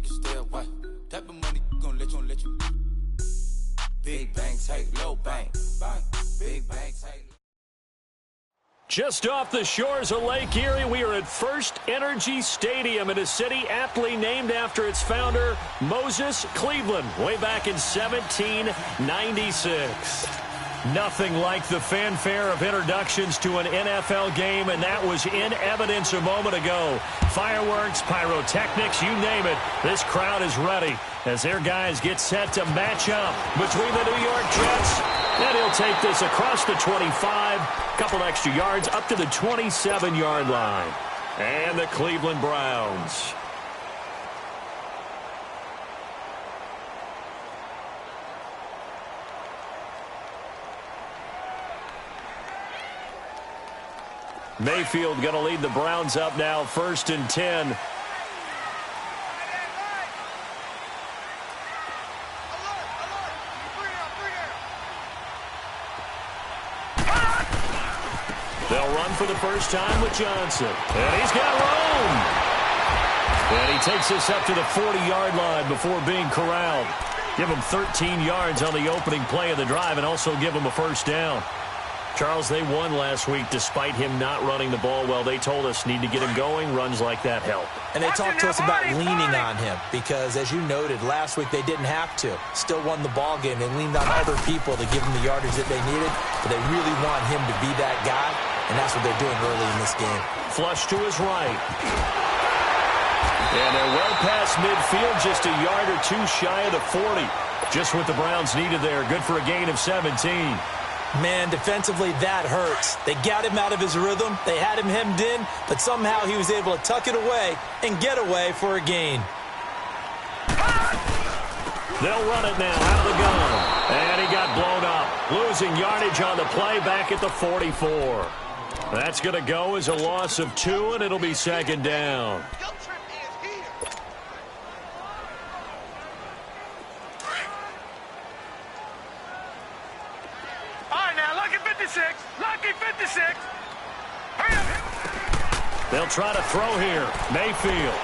make you stay away. Type of money gon' let you. Big bang, take low bang. Big bang, take. Just off the shores of Lake Erie, we are at First Energy Stadium in a city aptly named after its founder, Moses Cleveland, way back in 1796. Nothing like the fanfare of introductions to an NFL game, and that was in evidence a moment ago. Fireworks, pyrotechnics, you name it. This crowd is ready as their guys get set to match up between the New York Jets. And he'll take this across the 25, couple extra yards up to the 27-yard line. And the Cleveland Browns. Mayfield going to lead the Browns up now, 1st and 10. They'll run for the first time with Johnson. And he's got room. And he takes this up to the 40-yard line before being corralled. Give him 13 yards on the opening play of the drive and also give him a first down. Charles, they won last week despite him not running the ball well. They told us need to get him going. Runs like that help. And they talked to us about leaning on him because, as you noted, last week they didn't have to. Still won the ball game. They leaned on other people to give them the yardage that they needed, but they really want him to be that guy, and that's what they're doing early in this game. Flush to his right. And they're well past midfield, just a yard or two shy of the 40. Just what the Browns needed there. Good for a gain of 17. Man, defensively, that hurts. They got him out of his rhythm. They had him hemmed in, but somehow he was able to tuck it away and get away for a gain. They'll run it now out of the gun. And he got blown up. Losing yardage on the play back at the 44. That's going to go as a loss of 2, and it'll be 2nd down. Lucky 56. They'll try to throw here. Mayfield.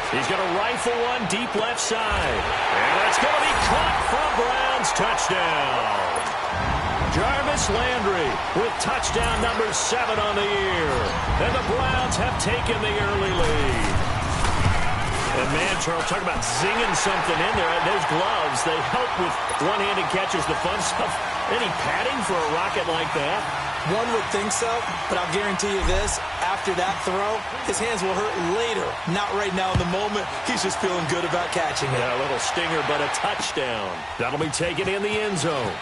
He's going to rifle one deep left side. And it's going to be caught for a Browns touchdown. Jarvis Landry with touchdown number 7 on the year. And the Browns have taken the early lead. And, man, Charles, talk about zinging something in there. Those gloves, they help with one-handed catches, the fun stuff. Any padding for a rocket like that? One would think so, but I'll guarantee you this. After that throw, his hands will hurt later. Not right now in the moment. He's just feeling good about catching it. Yeah, a little stinger, but a touchdown. That'll be taken in the end zone.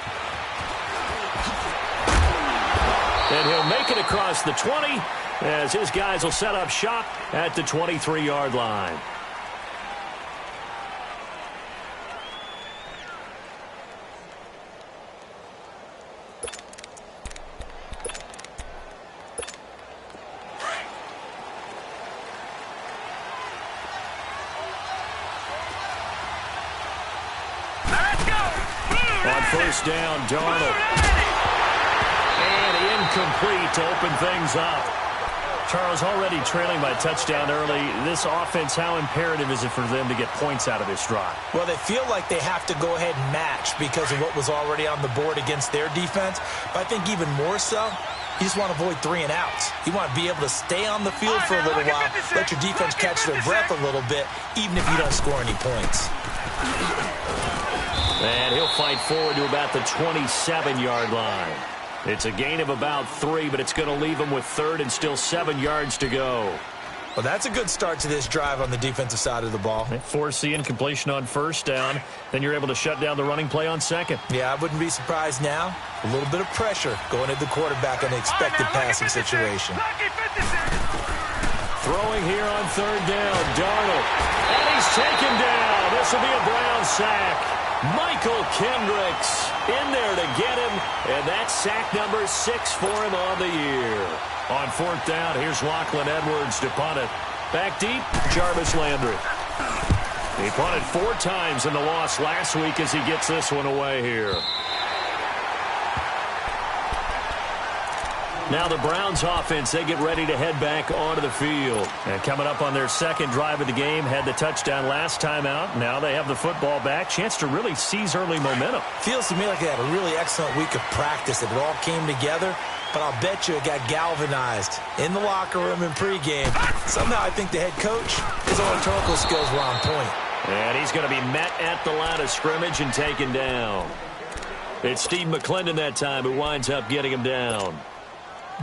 And he'll make it across the 20 as his guys will set up shop at the 23-yard line. First down, Darnold. And incomplete to open things up. Charles, already trailing by a touchdown early. This offense, how imperative is it for them to get points out of this drive? Well, they feel like they have to go ahead and match because of what was already on the board against their defense. But I think even more so, you just want to avoid 3 and outs. You want to be able to stay on the field for a little while, let your defense catch their breath a little bit, even if you don't score any points. And he'll fight forward to about the 27-yard line. It's a gain of about 3, but it's going to leave him with 3rd and still 7 yards to go. Well, that's a good start to this drive on the defensive side of the ball. Force the incompletion on first down. Then you're able to shut down the running play on second. Yeah, I wouldn't be surprised now. A little bit of pressure going at the quarterback in the expected passing situation. Throwing here on 3rd down, Darnold. And he's taken down. This will be a Brown sack. Michael Kendricks in there to get him, and that's sack number 6 for him on the year. On 4th down, here's Lachlan Edwards to punt it. Back deep, Jarvis Landry. He punted 4 times in the loss last week as he gets this one away here. Now the Browns offense, they get ready to head back onto the field. And coming up on their second drive of the game, had the touchdown last time out. Now they have the football back. Chance to really seize early momentum. Feels to me like they had a really excellent week of practice. It all came together. But I'll bet you it got galvanized in the locker room in pregame. Somehow I think the head coach, his rhetorical skills were on point. And he's going to be met at the line of scrimmage and taken down. It's Steve McClendon that time who winds up getting him down.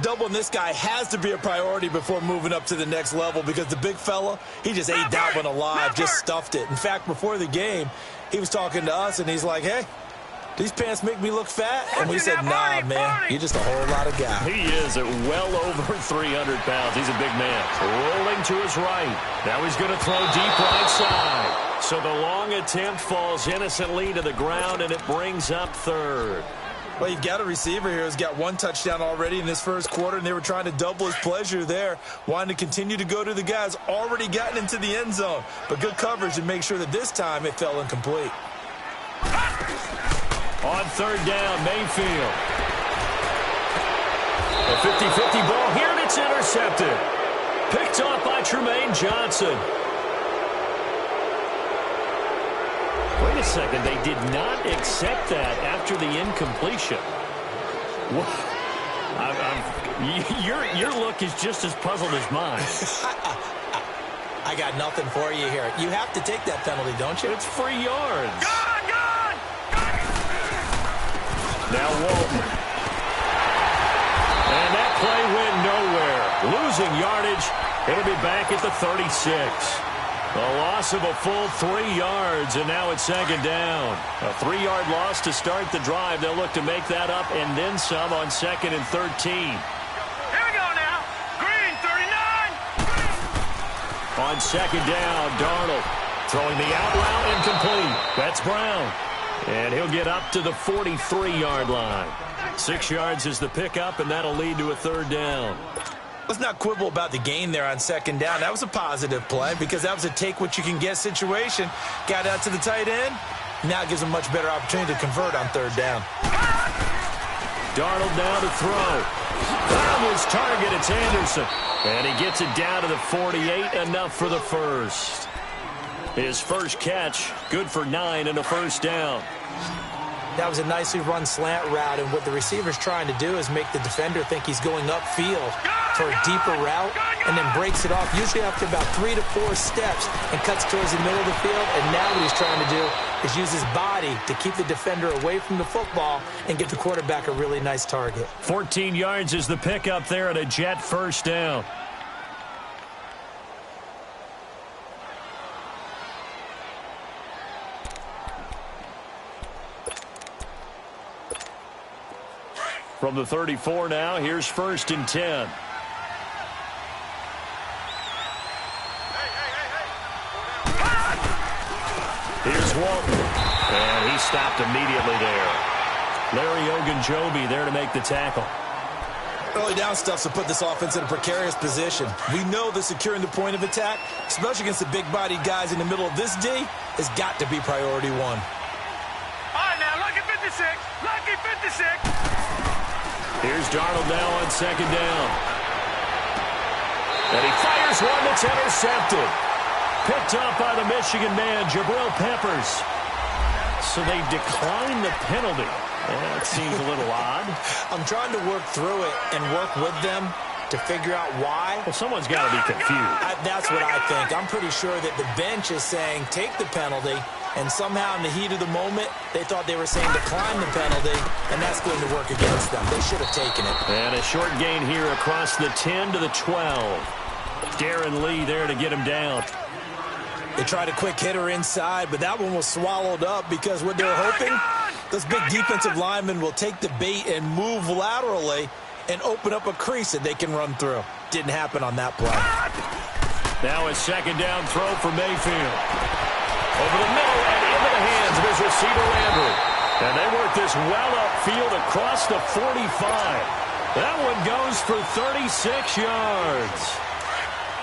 Doubling this guy has to be a priority before moving up to the next level because the big fella, he just ate that one alive, just stuffed it. In fact, before the game, he was talking to us, and he's like, hey, these pants make me look fat? And we said, nah, man, you're just a whole lot of guy. He is at well over 300 pounds. He's a big man. Rolling to his right. Now he's going to throw deep right side. So the long attempt falls innocently to the ground, and it brings up third. Well, you've got a receiver here who's got one touchdown already in this first quarter, and they were trying to double his pleasure there, wanting to continue to go to the guys already gotten into the end zone. But good coverage to make sure that this time it fell incomplete. On third down, Mayfield. A 50-50 ball here, and it's intercepted. Picked off by Trumaine Johnson. Wait a second, they did not accept that after the incompletion. Your look is just as puzzled as mine. I got nothing for you here. You have to take that penalty, don't you? It's free yards. Now Walton. And that play went nowhere. Losing yardage. It'll be back at the 36. A loss of a full 3 yards, and now it's second down. A 3-yard loss to start the drive. They'll look to make that up and then some on second and 13. Here we go now. Green, 39. On second down, Darnold throwing the out route incomplete. That's Brown. And he'll get up to the 43-yard line. 6 yards is the pickup, and that'll lead to a third down. Let's not quibble about the gain there on second down. That was a positive play because that was a take-what-you-can-get situation. Got out to the tight end. Now it gives him a much better opportunity to convert on third down. Darnold now to throw. Found his target. It's Anderson. And he gets it down to the 48. Enough for the first. His first catch, good for 9 and a first down. That was a nicely run slant route, and what the receiver's trying to do is make the defender think he's going upfield for a deeper route and then breaks it off, usually after about 3 to 4 steps, and cuts towards the middle of the field. And now what he's trying to do is use his body to keep the defender away from the football and give the quarterback a really nice target. 14 yards is the pickup there at a Jet first down. From the 34 now, here's first and 10. Here's Walton. And he stopped immediately there. Larry Ogunjobi there to make the tackle. Early down stuff to put this offense in a precarious position. We know that securing the point of attack, especially against the big-bodied guys in the middle of this D, has got to be priority one. All right, now, lucky 56. Lucky 56. Here's Darnold now on second down. And he fires one that's intercepted. Picked up by the Michigan man, Jabril Peppers. So they decline the penalty. That seems a little odd. I'm trying to work through it and work with them to figure out why. Well, someone's got to be confused. That's what I think. I'm pretty sure that the bench is saying take the penalty, and somehow in the heat of the moment, they thought they were saying decline the penalty, and that's going to work against them. They should have taken it. And a short gain here across the 10 to the 12. Darren Lee there to get him down. They tried a quick hitter inside, but that one was swallowed up because what they're hoping, those big defensive linemen will take the bait and move laterally and open up a crease that they can run through. Didn't happen on that play. Now a second down throw for Mayfield. Over the middle and into the hands of his receiver, Landry. And they work this well upfield across the 45. That one goes for 36 yards.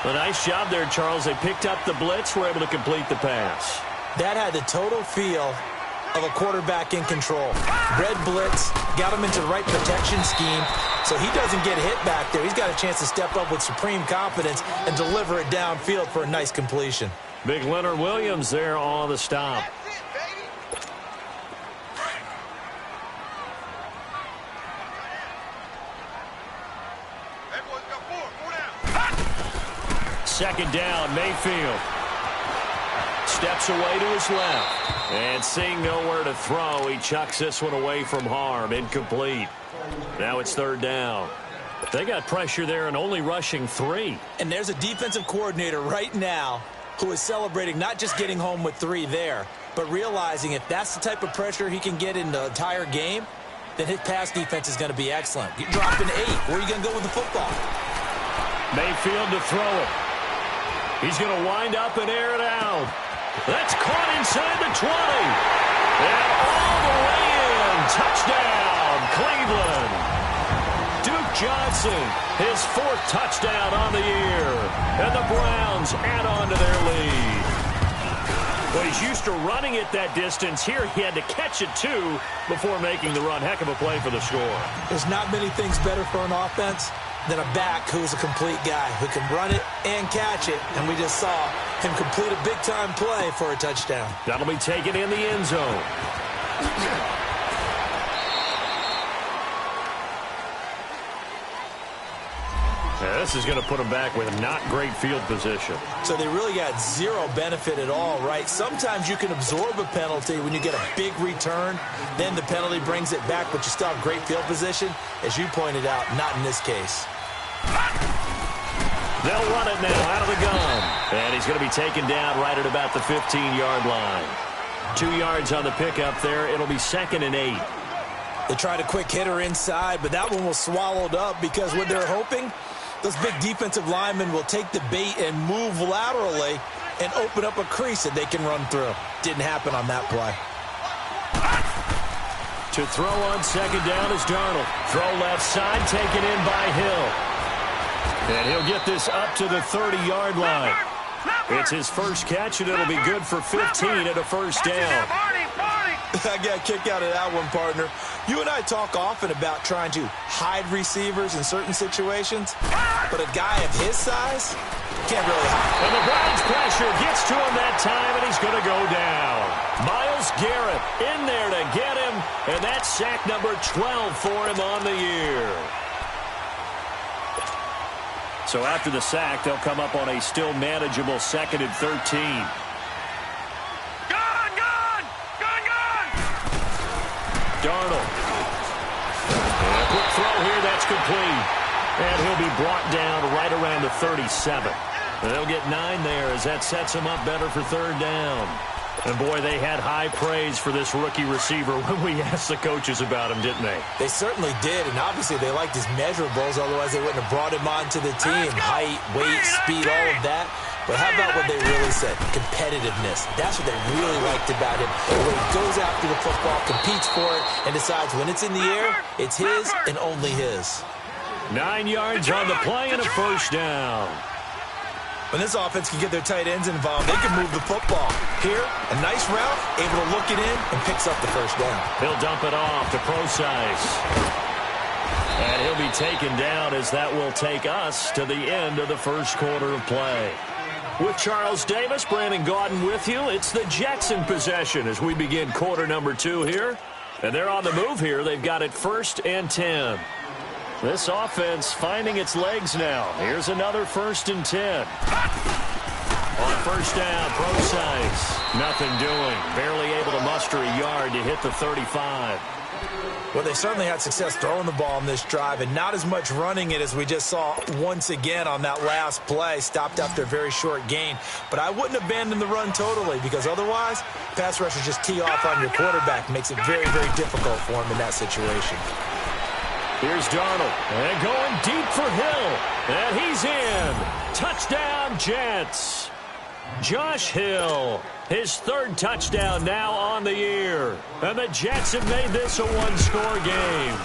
A nice job there, Charles. They picked up the blitz, were able to complete the pass. That had the total feel of a quarterback in control. Red blitz, got him into the right protection scheme, so he doesn't get hit back there. He's got a chance to step up with supreme confidence and deliver it downfield for a nice completion. Big Leonard Williams there on the stop. Second down, Mayfield. Steps away to his left. And seeing nowhere to throw, he chucks this one away from harm. Incomplete. Now it's third down. They got pressure there and only rushing 3. And there's a defensive coordinator right now who is celebrating not just getting home with 3 there, but realizing if that's the type of pressure he can get in the entire game, then his pass defense is going to be excellent. You're dropping 8. Where are you going to go with the football? Mayfield to throw it. He's going to wind up and air it out. That's caught inside the 20. And all the way in. Touchdown, Cleveland. Duke Johnson, his 4th touchdown on the year. And the Browns add on to their lead. Well, he's used to running it that distance. Here he had to catch it, too, before making the run. Heck of a play for the score. There's not many things better for an offense than a back who's a complete guy who can run it and catch it. And we just saw him complete a big-time play for a touchdown. That'll be taken in the end zone. Yeah, this is going to put them back with not great field position. So they really got zero benefit at all, right? Sometimes you can absorb a penalty when you get a big return. Then the penalty brings it back, but you still have great field position. As you pointed out, not in this case. They'll run it now out of the gun. And he's going to be taken down right at about the 15-yard line. 2 yards on the pickup there. It'll be 2nd and 8. They tried a quick hitter inside, but that one was swallowed up because what they're hoping, those big defensive linemen will take the bait and move laterally and open up a crease that they can run through. Didn't happen on that play. To throw on second down is Darnold. Throw left side, taken in by Hill. And he'll get this up to the 30-yard line. It's his first catch, and it'll be good for 15 at a first down. I got a kick out of that one, partner. You and I talk often about trying to hide receivers in certain situations, but a guy of his size can't really hide. And the Browns pressure gets to him that time, and he's going to go down. Myles Garrett in there to get him, and that's sack number 12 for him on the year. So after the sack, they'll come up on a still manageable 2nd and 13. Darnold. And a quick throw here, that's complete. And he'll be brought down right around the 37. And they'll get 9 there as that sets him up better for third down. And, boy, they had high praise for this rookie receiver when we asked the coaches about him, didn't they? They certainly did, and obviously they liked his measurables, otherwise they wouldn't have brought him onto the team. Height, weight, speed, all of that. But how about what they really said? Competitiveness. That's what they really liked about him. The way he goes after the football, competes for it, and decides when it's in the air, it's his and only his. 9 yards on the play and a first down. When this offense can get their tight ends involved, they can move the football. Here, a nice route, able to look it in, and picks up the first down. He'll dump it off to Procise. And he'll be taken down as that will take us to the end of the first quarter of play. With Charles Davis, Brandon Gaudin with you. It's the Jets in possession as we begin quarter number 2 here. And they're on the move here. They've got it 1st and 10. This offense finding its legs now. Here's another 1st and 10. On first down, Procise. Nothing doing. Barely able to muster a yard to hit the 35. Well, they certainly had success throwing the ball in this drive and not as much running it as we just saw once again on that last play. Stopped after a very short gain. But I wouldn't abandon the run totally because otherwise, pass rushers just tee off on your quarterback. Makes it very, very difficult for him in that situation. Here's Darnold. And going deep for Hill. And he's in. Touchdown, Jets. Josh Hill, his 3rd touchdown now on the year. And the Jets have made this a 1-score game.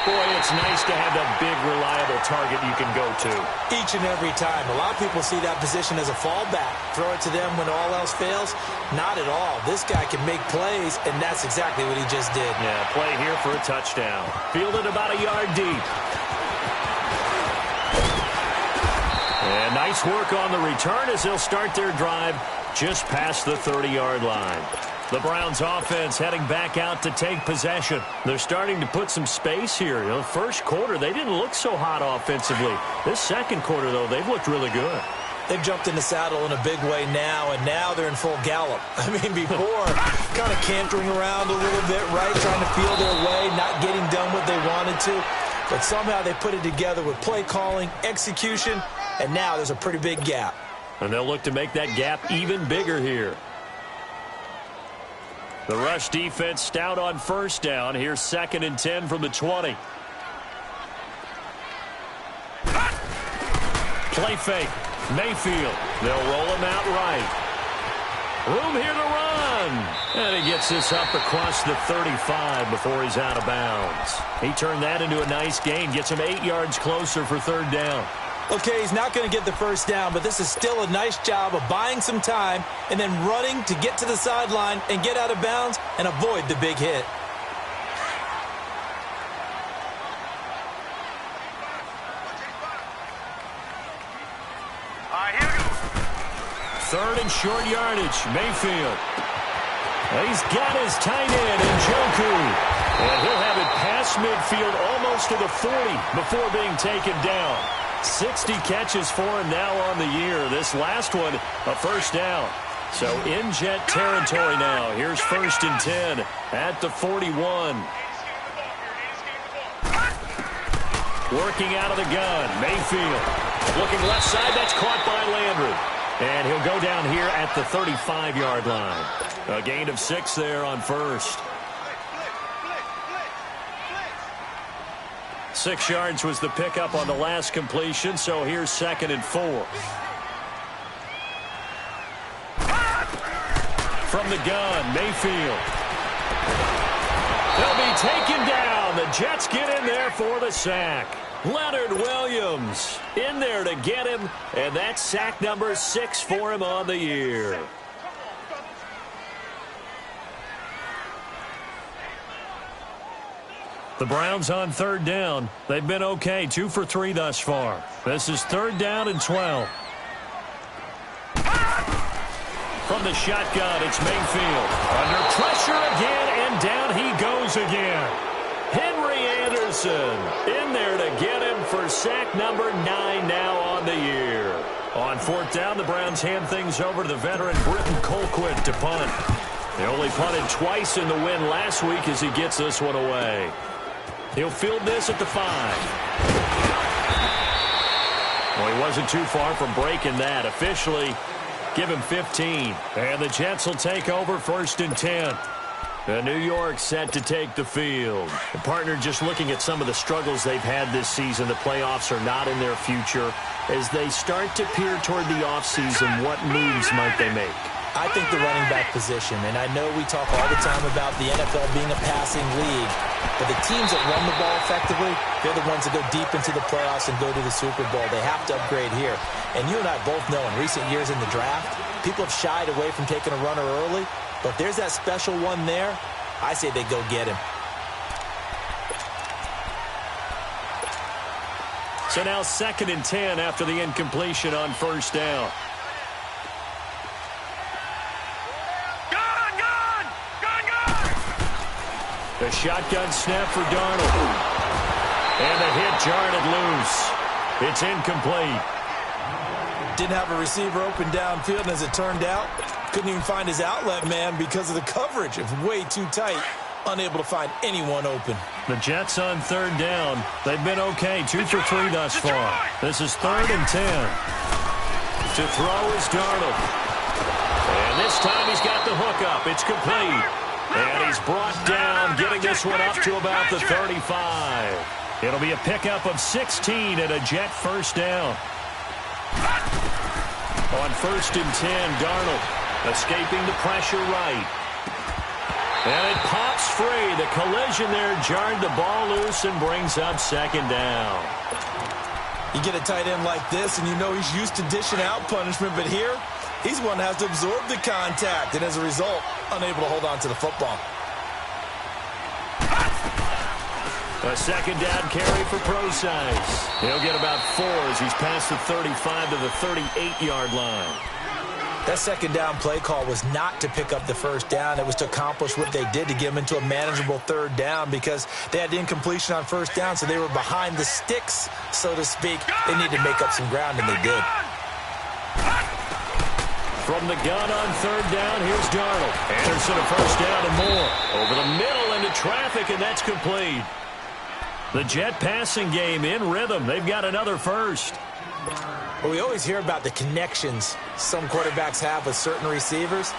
Boy, it's nice to have that big, reliable target you can go to. Each and every time. A lot of people see that position as a fallback. Throw it to them when all else fails. Not at all. This guy can make plays, and that's exactly what he just did. Yeah, play here for a touchdown. Fielded about a yard deep. And nice work on the return as they'll start their drive just past the 30-yard line. The Browns offense heading back out to take possession. They're starting to put some space here. You know, first quarter, they didn't look so hot offensively. This second quarter, though, they've looked really good. They've jumped in the saddle in a big way now, and now they're in full gallop. I mean, before, kind of cantering around a little bit, right, trying to feel their way, not getting done what they wanted to. But somehow they put it together with play calling, execution, and now there's a pretty big gap. And they'll look to make that gap even bigger here. The rush defense stout on first down. Here's 2nd and 10 from the 20. Play fake. Mayfield. They'll roll him out right. Room here to run. And he gets this up across the 35 before he's out of bounds. He turned that into a nice gain. Gets him 8 yards closer for 3rd down. Okay, he's not going to get the first down, but this is still a nice job of buying some time and then running to get to the sideline and get out of bounds and avoid the big hit. All right, here we go. 3rd and short yardage. Mayfield. He's got his tight end, Njoku. And he'll have it past midfield almost to the 40 before being taken down. 60 catches for him now on the year. This last one, a first down. So in Jet territory now. Here's 1st and 10 at the 41. Working out of the gun. Mayfield. Looking left side. That's caught by Landry. And he'll go down here at the 35-yard line. A gain of 6 there on first. 6 yards was the pickup on the last completion, so here's 2nd and 4. From the gun, Mayfield. They'll be taken down. The Jets get in there for the sack. Leonard Williams in there to get him, and that's sack number 6 for him on the year. The Browns on 3rd down. They've been okay, 2 for 3 thus far. This is 3rd down and 12. From the shotgun, it's Mayfield. Under pressure again, and down he goes again. Henry Anderson in there to get him for sack number 9 now on the year. On 4th down, the Browns hand things over to the veteran Britton Colquitt to punt. They only punted twice in the win last week as he gets this one away. He'll field this at the 5. Well, he wasn't too far from breaking that. Officially, give him 15. And the Jets will take over 1st and 10. New York set to take the field. The partner, just looking at some of the struggles they've had this season, the playoffs are not in their future. As they start to peer toward the offseason, what moves might they make? I think the running back position, and I know we talk all the time about the NFL being a passing league, but the teams that run the ball effectively, they're the ones that go deep into the playoffs and go to the Super Bowl. They have to upgrade here. And you and I both know in recent years in the draft, people have shied away from taking a runner early, but if there's that special one there, I say they go get him. So now 2nd and 10 after the incompletion on 1st down. The shotgun snap for Darnold. And the hit jarred it loose. It's incomplete. Didn't have a receiver open downfield, and as it turned out, couldn't even find his outlet man because of the coverage. It was way too tight. Unable to find anyone open. The Jets on 3rd down. They've been okay. 2 for 3 thus far. This is 3rd and 10. To throw is Darnold. And this time he's got the hook up. It's complete. And he's brought down, getting this one up to about the 35. It'll be a pickup of 16 and a Jet 1st down. On 1st and 10, Darnold escaping the pressure right. And it pops free. The collision there jarred the ball loose and brings up second down. You get a tight end like this, and you know he's used to dishing out punishment, but here, he's one that has to absorb the contact, and as a result, unable to hold on to the football. A second down carry for Prosise. He'll get about 4 as he's past the 35 to the 38-yard line. That second down play call was not to pick up the first down. It was to accomplish what they did, to get them into a manageable third down, because they had incompletion on first down, so they were behind the sticks, so to speak. They needed to make up some ground, and they did. From the gun on third down, here's Darnold. Anderson a first down and more. Over the middle into traffic, and that's complete. The Jet passing game in rhythm. They've got another first. Well, we always hear about the connections some quarterbacks have with certain receivers.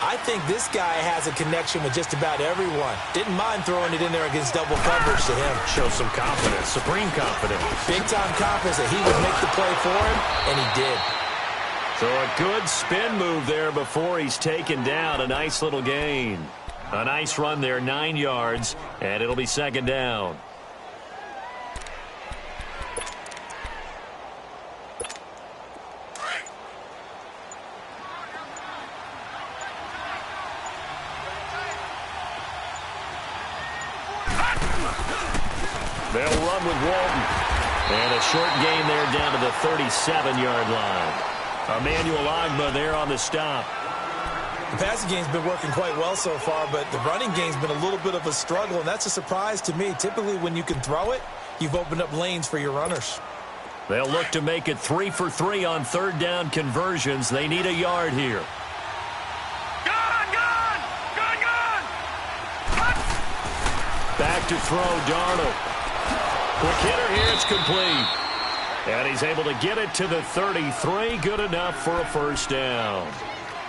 I think this guy has a connection with just about everyone. Didn't mind throwing it in there against double coverage to him. Shows some confidence, supreme confidence. Big-time confidence that he would make the play for him, and he did. So a good spin move there before he's taken down. A nice little gain. A nice run there, 9 yards, and it'll be second down. They'll run with Walton. And a short gain there down to the 37-yard line. Emmanuel Ogbah there on the stop. The passing game's been working quite well so far, but the running game's been a little bit of a struggle, and that's a surprise to me. Typically, when you can throw it, you've opened up lanes for your runners. They'll look to make it 3 for 3 on third down conversions. They need a yard here. Back to throw, Darnold. Quick hitter here, it's complete. And he's able to get it to the 33, good enough for a first down.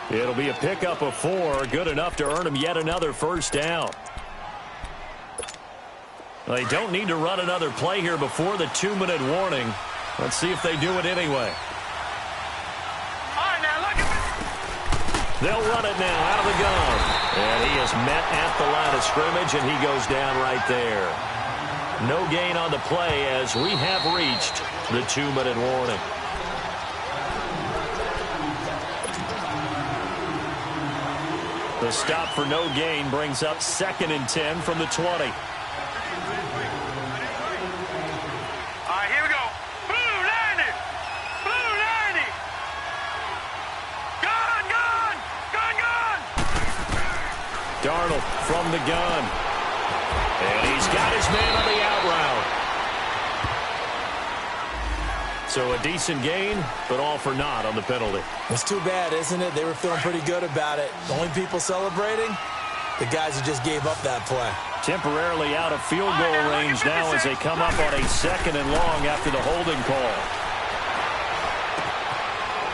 It'll be a pickup of 4, good enough to earn him yet another first down. They don't need to run another play here before the 2-minute warning. Let's see if they do it anyway. They'll run it now out of the gun. And he is met at the line of scrimmage, and he goes down right there. No gain on the play as we have reached the 2-minute warning. The stop for no gain brings up 2nd and 10 from the 20. All right, here we go. Blue 90. Blue 90. Gun, gun, gun, gun. Darnold from the gun. And he's got his man on the out route. So a decent gain, but all for naught on the penalty. It's too bad, isn't it? They were feeling pretty good about it. The only people celebrating, the guys who just gave up that play. Temporarily out of field goal range now as they come up on a 2nd and long after the holding call.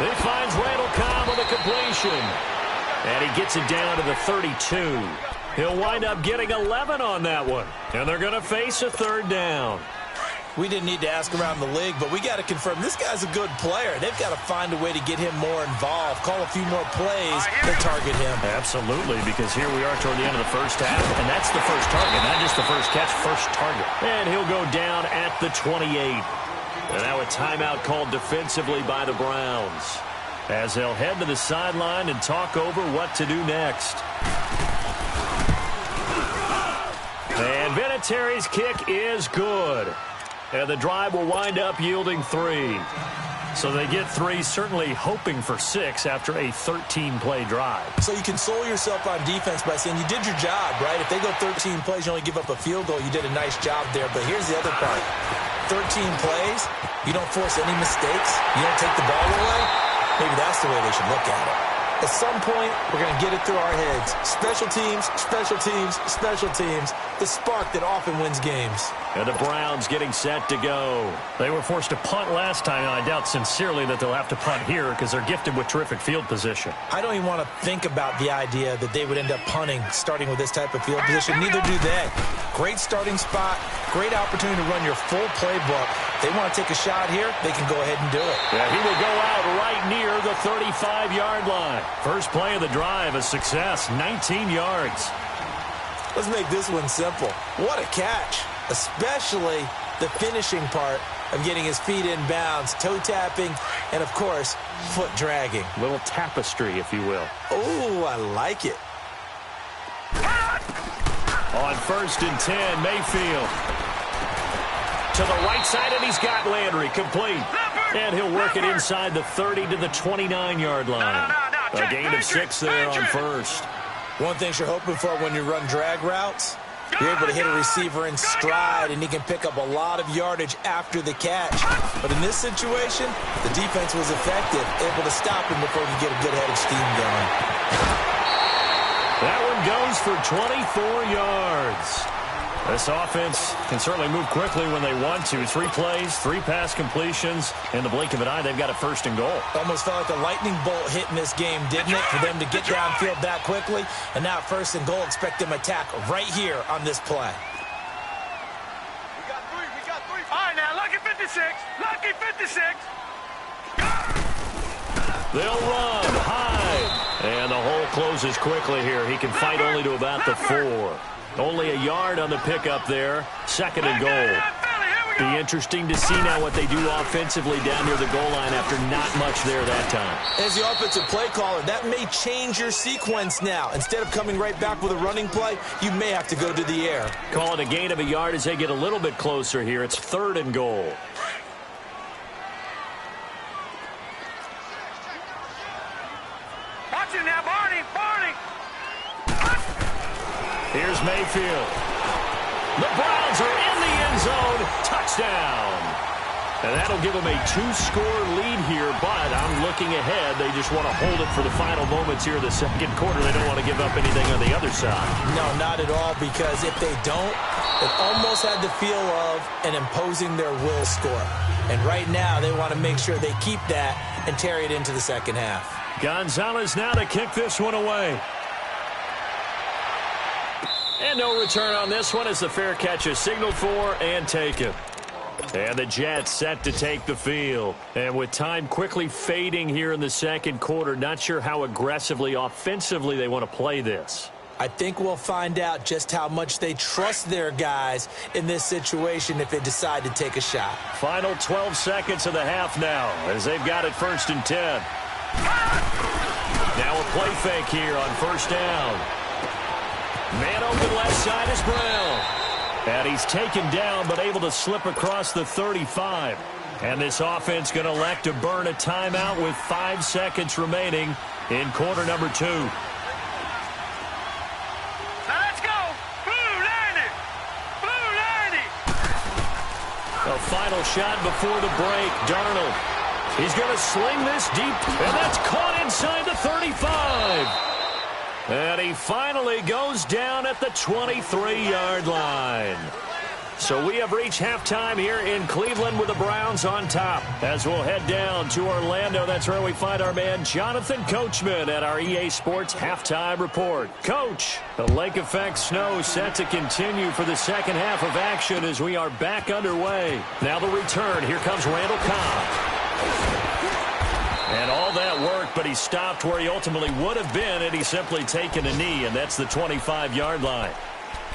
He finds Randall Cobb with a completion. And he gets it down to the 32. He'll wind up getting 11 on that one. And they're going to face a third down. We didn't need to ask around the league, but we got to confirm this guy's a good player. They've got to find a way to get him more involved, call a few more plays to target him. Absolutely, because here we are toward the end of the first half, and that's the first target, not just the first catch, first target. And he'll go down at the 28. And now a timeout called defensively by the Browns, as they'll head to the sideline and talk over what to do next. And Vinatieri's kick is good. And the drive will wind up yielding 3. So they get 3, certainly hoping for 6 after a 13-play drive. So you console yourself on defense by saying you did your job, right? If they go 13 plays, you only give up a field goal, you did a nice job there. But here's the other part. 13 plays, you don't force any mistakes, you don't take the ball away. Maybe that's the way they should look at it. At some point, we're going to get it through our heads. Special teams, special teams, special teams. The spark that often wins games. And the Browns getting set to go. They were forced to punt last time, and I doubt sincerely that they'll have to punt here because they're gifted with terrific field position. I don't even want to think about the idea that they would end up punting starting with this type of field position. Neither do they. Great starting spot, great opportunity to run your full playbook. They want to take a shot here, they can go ahead and do it. Yeah, he will go out right near the 35-yard line. First play of the drive, a success, 19 yards. Let's make this one simple. What a catch, especially the finishing part of getting his feet in bounds, toe tapping, and, of course, foot dragging. Little tapestry, if you will. Oh, I like it. On 1st and 10, Mayfield. To the right side, and he's got Landry complete. And he'll work it inside the 30 to the 29-yard line. A gain of 6 there on 1st. One thing you're hoping for when you run drag routes, you're able to hit a receiver in stride, and he can pick up a lot of yardage after the catch. But in this situation, the defense was effective, able to stop him before he could get a good head of steam going. That one goes for 24 yards. This offense can certainly move quickly when they want to. 3 plays, 3 pass completions. In the blink of an eye, they've got a 1st and goal. Almost felt like a lightning bolt hit in this game, didn't it? For them to get downfield that quickly. And now 1st and goal, expect them to attack right here on this play. We got 3. All right, now, lucky 56. Lucky 56. They'll run high. And the hole closes quickly here. He can fight only to about the 4. Only a yard on the pickup there. 2nd and goal. Be interesting to see now what they do offensively down near the goal line after not much there that time. As the offensive play caller, that may change your sequence now. Instead of coming right back with a running play, you may have to go to the air. Call it a gain of a yard as they get a little bit closer here. It's 3rd and goal. Watch it now, Barney. Here's Mayfield. The Browns are in the end zone. Touchdown. And that'll give them a 2-score lead here, but I'm looking ahead. They just want to hold it for the final moments here of the 2nd quarter. They don't want to give up anything on the other side. No, not at all, because if they don't, it almost had the feel of an imposing their will score. And right now, they want to make sure they keep that and carry it into the 2nd half. Gonzalez now to kick this one away. And no return on this one as the fair catch is signaled for and taken. And the Jets set to take the field. And with time quickly fading here in the 2nd quarter, not sure how aggressively, offensively they want to play this. I think we'll find out just how much they trust their guys in this situation if they decide to take a shot. Final 12 seconds of the half now as they've got it 1st and 10. Now a play fake here on 1st down. Man open left side is Brown. And he's taken down but able to slip across the 35. And this offense going to elect to burn a timeout with 5 seconds remaining in quarter number 2. Now let's go. Blue 90. Blue 90. A final shot before the break. Darnold. He's going to sling this deep, and that's caught inside the 35. And he finally goes down at the 23-yard line. So we have reached halftime here in Cleveland with the Browns on top. As we'll head down to Orlando, that's where we find our man Jonathan Coachman at our EA Sports Halftime Report. Coach, the lake effect snow set to continue for the 2nd half of action as we are back underway. Now the return. Here comes Randall Cobb. And all that work, but he stopped where he ultimately would have been had he simply taken a knee, and that's the 25-yard line.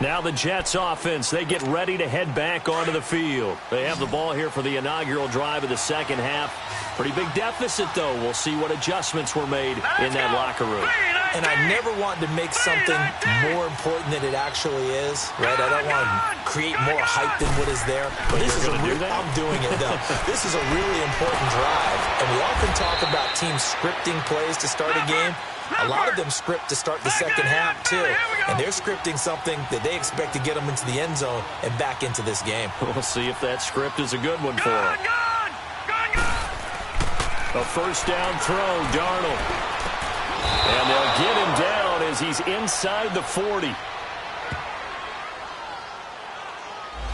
Now the Jets offense, they get ready to head back onto the field. They have the ball here for the inaugural drive of the 2nd half. Pretty big deficit, though. We'll see what adjustments were made in that locker room. And I never wanted to make something more important than it actually is, right? I don't want to create more hype than what is there. But this is I'm doing it, though. This is a really important drive. And we often talk about teams scripting plays to start a game. A lot of them script to start the 2nd half, too. And they're scripting something that they expect to get them into the end zone and back into this game. We'll see if that script is a good one for them. A 1st down throw, Darnold. And they'll get him down as he's inside the 40.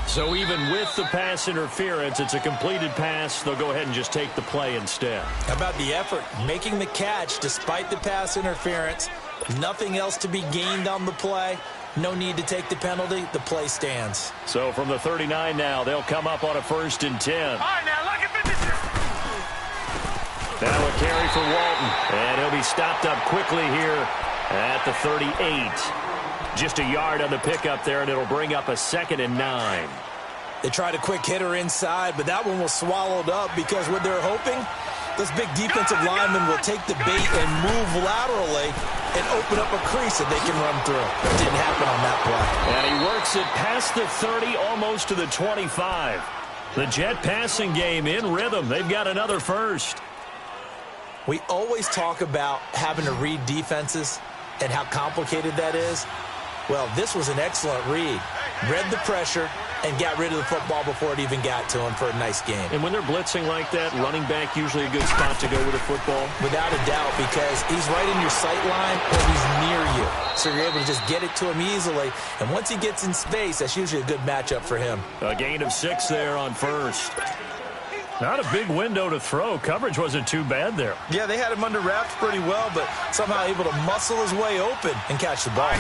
So even with the pass interference, it's a completed pass. They'll go ahead and just take the play instead. How about the effort? Making the catch despite the pass interference. Nothing else to be gained on the play. No need to take the penalty. The play stands. So from the 39 now, they'll come up on a 1st and 10. All right, now, look at 56. Now a carry for Walton. And he'll be stopped up quickly here at the 38. Just a yard on the pickup there, and it'll bring up a 2nd and 9. They tried a quick hitter inside, but that one was swallowed up because what they're hoping, those big defensive linemen will take the bait and move laterally and open up a crease that they can run through. That didn't happen on that play. And he works it past the 30, almost to the 25. The Jet passing game in rhythm. They've got another first. We always talk about having to read defenses and how complicated that is. Well, this was an excellent read. Read the pressure and got rid of the football before it even got to him for a nice game. And when they're blitzing like that, running back usually a good spot to go with a football? Without a doubt, because he's right in your sight line or he's near you. So you're able to just get it to him easily. And once he gets in space, that's usually a good matchup for him. A gain of 6 there on first. Not a big window to throw. Coverage wasn't too bad there. Yeah, they had him under wraps pretty well, but somehow able to muscle his way open and catch the ball.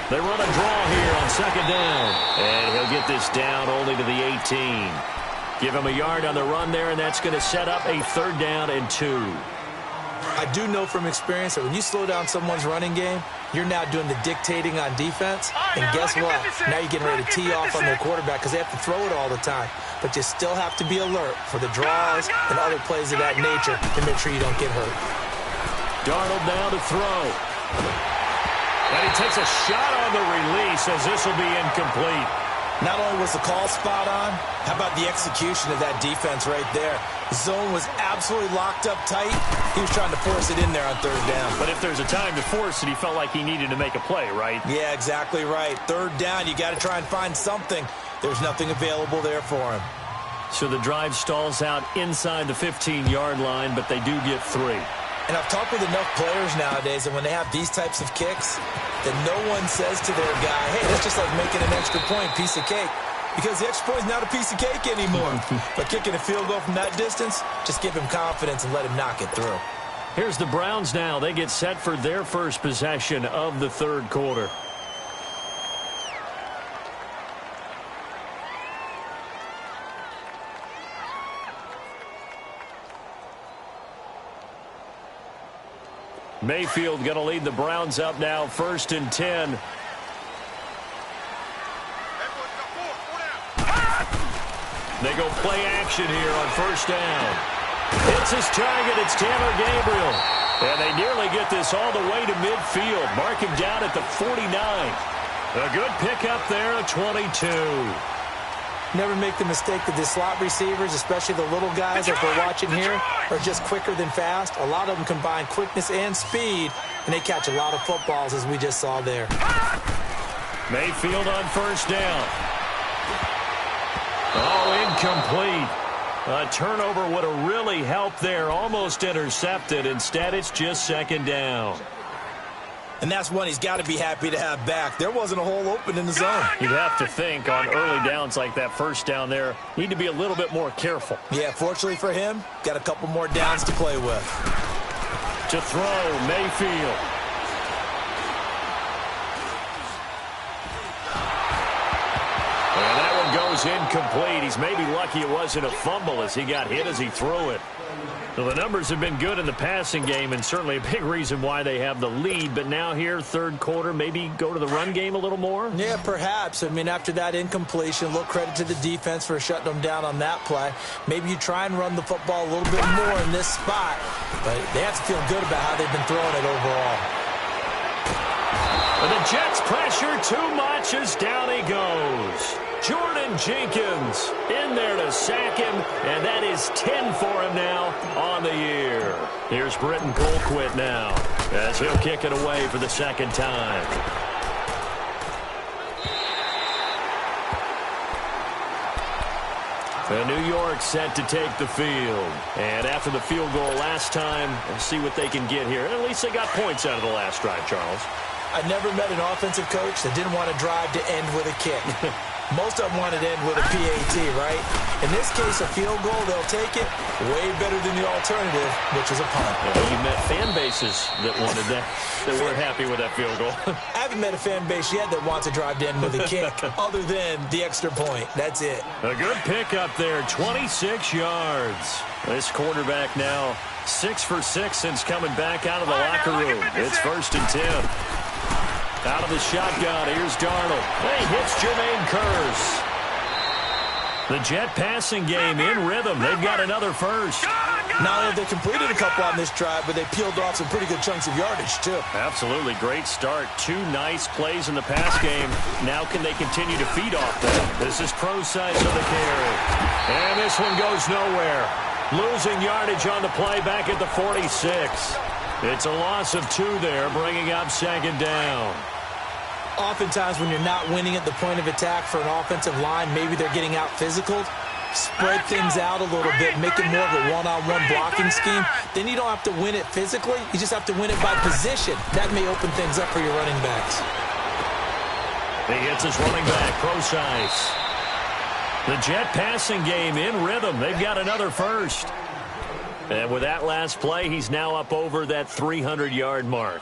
They run a draw here on 2nd down. And he'll get this down only to the 18. Give him a yard on the run there, and that's going to set up a 3rd down and 2. I do know from experience that when you slow down someone's running game, you're now doing the dictating on defense. And guess what? Now you're getting ready to tee off on their quarterback because they have to throw it all the time. But you still have to be alert for the draws and other plays of that nature to make sure you don't get hurt. Darnold now to throw. And he takes a shot on the release as this will be incomplete. Not only was the call spot on, how about the execution of that defense right there? The zone was absolutely locked up tight. He was trying to force it in there on 3rd down. But if there's a time to force it, he felt like he needed to make a play, right? Yeah, exactly right. 3rd down, you got to try and find something. There's nothing available there for him. So the drive stalls out inside the 15-yard line, but they do get 3. And I've talked with enough players nowadays, and when they have these types of kicks, that no one says to their guy, hey, that's just like making an extra point, piece of cake. Because the extra point is not a piece of cake anymore. But kicking a field goal from that distance, just give him confidence and let him knock it through. Here's the Browns now. They get set for their first possession of the 3rd quarter. Mayfield going to lead the Browns up now, 1st and 10. They go play action here on 1st down. It's his target. It's Taylor Gabriel. And they nearly get this all the way to midfield. Mark him down at the 49. A good pickup there at 22. Never make the mistake that the slot receivers, especially the little guys that we're watching here, are just quicker than fast. A lot of them combine quickness and speed, and they catch a lot of footballs, as we just saw there. Mayfield on 1st down. Oh, incomplete. A turnover would have really helped there. Almost intercepted. Instead, it's just 2nd down. And that's one he's got to be happy to have back. There wasn't a hole open in the zone. You'd have to think on early downs like that 1st down there, need to be a little bit more careful. Yeah, fortunately for him, got a couple more downs to play with. To throw, Mayfield. And that one goes incomplete. He's maybe lucky it wasn't a fumble as he got hit as he threw it. Well, the numbers have been good in the passing game and certainly a big reason why they have the lead. But now here, 3rd quarter, maybe go to the run game a little more? Yeah, perhaps. I mean, after that incompletion, a little credit to the defense for shutting them down on that play. Maybe you try and run the football a little bit more in this spot. But they have to feel good about how they've been throwing it overall. But the Jets pressure too much as down he goes. Jordan Jenkins in there to sack him, and that is 10 for him now on the year. Here's Britton Colquitt now as he'll kick it away for the 2nd time. New York set to take the field. And after the field goal last time, we'll see what they can get here. At least they got points out of the last drive, Charles. I never met an offensive coach that didn't want to drive to end with a kick. Most of them wanted to end with a PAT, right? In this case, a field goal, they'll take it way better than the alternative, which is a punt. Yeah, you met fan bases that wanted that weren't happy with that field goal. I haven't met a fan base yet that wants to drive to end with a kick other than the extra point. That's it. A good pickup there, 26 yards. This quarterback now 6 for 6 since coming back out of the locker room. It's 1st and 10. Out of the shotgun, here's Darnold. He hits Jermaine Kearse. The Jet passing game in rhythm. They've got another first. Not only have they completed a couple on this drive, but they peeled off some pretty good chunks of yardage, too. Absolutely. Great start. 2 nice plays in the pass game. Now can they continue to feed off that? This is Prosise on the carry. And this one goes nowhere. Losing yardage on the play back at the 46. It's a loss of 2 there, bringing up second down. Oftentimes when you're not winning at the point of attack for an offensive line, maybe they're getting out physical, spread things out a little bit, make it more of a one-on-one blocking scheme. Then you don't have to win it physically. You just have to win it by position. That may open things up for your running backs. He gets his running back, Prosise. The Jet passing game in rhythm. They've got another first. And with that last play, he's now up over that 300-yard mark.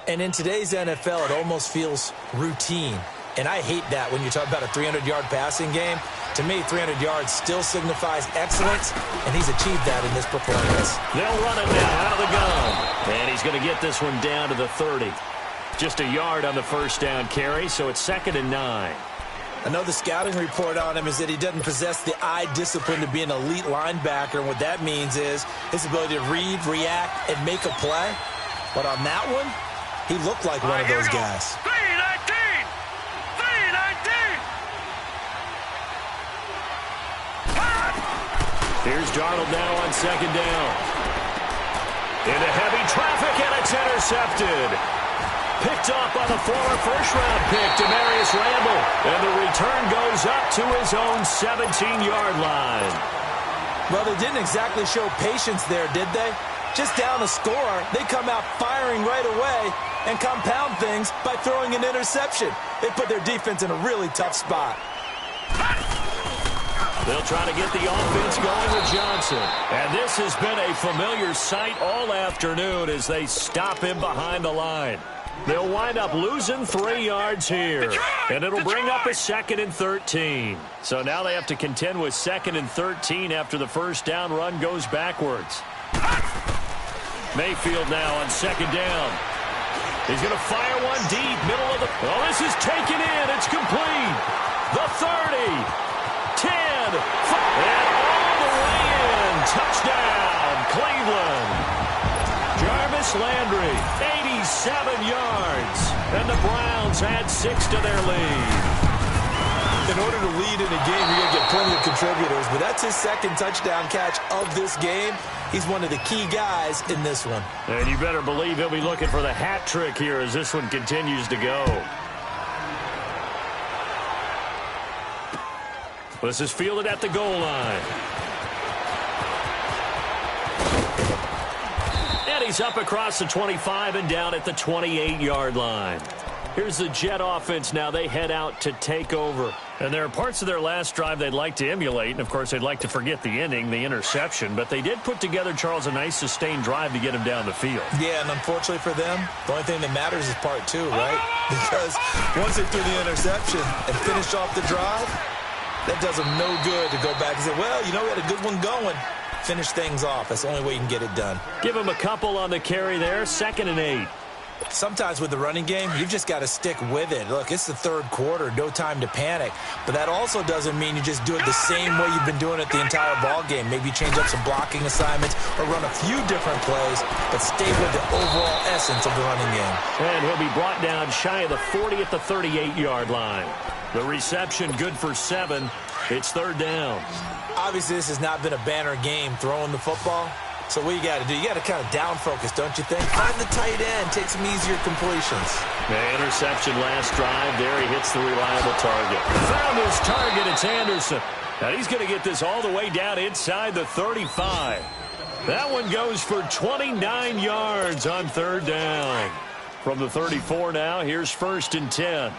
And in today's NFL, it almost feels routine. And I hate that when you talk about a 300-yard passing game. To me, 300 yards still signifies excellence, and he's achieved that in this performance. They'll run it now out of the gun. And he's going to get this one down to the 30. Just a yard on the first down carry, so it's 2nd and 9. I know the scouting report on him is that he doesn't possess the eye discipline to be an elite linebacker. And what that means is his ability to read, react, and make a play. But on that one, he looked like one of those guys. 319! 319! Here's Darnold now on second down. Into heavy traffic, and it's intercepted. Picked up by the former first-round pick, Demarius Randall. And the return goes up to his own 17-yard line. Well, they didn't exactly show patience there, did they? Just down a score, they come out firing right away and compound things by throwing an interception. They put their defense in a really tough spot. They'll try to get the offense going with Johnson. And this has been a familiar sight all afternoon as they stop him behind the line. They'll wind up losing 3 yards here. And it'll bring up a 2nd and 13. So now they have to contend with 2nd and 13 after the first down run goes backwards. Mayfield now on second down. He's going to fire one deep, middle of the... Oh, this is taken in. It's complete. The 30. 10. 5. And all the way in. Touchdown, Cleveland. Jarvis Landry, 87 yards. And the Browns add 6 to their lead. In order to lead in a game, you're going to get plenty of contributors, but that's his 2nd touchdown catch of this game. He's one of the key guys in this one. And you better believe he'll be looking for the hat trick here as this one continues to go. This is fielded at the goal line. And he's up across the 25 and down at the 28-yard line. Here's the Jet offense now. They head out to take over. And there are parts of their last drive they'd like to emulate. And, of course, they'd like to forget the ending, the interception. But they did put together, Charles, a nice sustained drive to get him down the field. Yeah, and unfortunately for them, the only thing that matters is part 2, right? Because once they threw the interception and finished off the drive, that does them no good to go back and say, well, you know, we had a good one going. Finish things off. That's the only way you can get it done. Give him a couple on the carry there. 2nd and 8. Sometimes with the running game, you've just got to stick with it. Look, it's the 3rd quarter, no time to panic. But that also doesn't mean you just do it the same way you've been doing it the entire ball game. Maybe change up some blocking assignments or run a few different plays, but stay with the overall essence of the running game. And he'll be brought down shy of the 40 at the 38-yard line. The reception good for 7. It's 3rd down. Obviously, this has not been a banner game throwing the football. So what you got to do, you got to kind of down focus, don't you think? Find the tight end, take some easier completions. The interception last drive. There he hits the reliable target. Found his target. It's Anderson. And he's going to get this all the way down inside the 35. That one goes for 29 yards on 3rd down. From the 34 now, here's 1st and 10.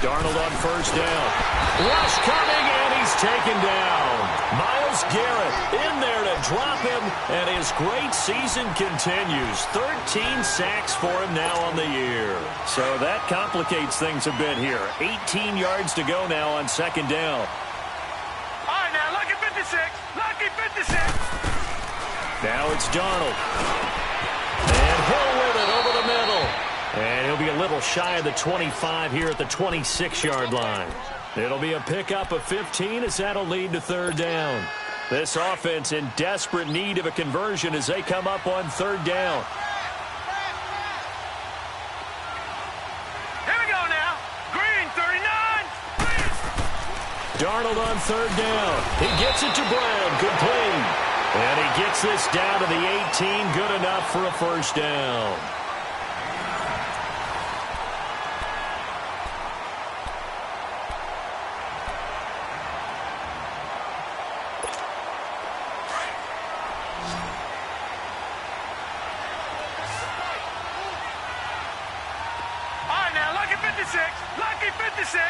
Darnold on 1st down. Rush coming, and he's taken down. Myles Garrett in there to drop him, and his great season continues. 13 sacks for him now on the year. So that complicates things a bit here. 18 yards to go now on 2nd down. All right, now, lucky 56. Lucky 56. Now Now it's Darnold. And Hill with it over the middle. And he'll be a little shy of the 25 here at the 26-yard line. It'll be a pickup of 15 as that'll lead to third down. This offense in desperate need of a conversion as they come up on third down. Here we go now. Green, 39. Darnold on third down. He gets it to Brown. Complete. And he gets this down to the 18. Good enough for a first down. Lucky 56.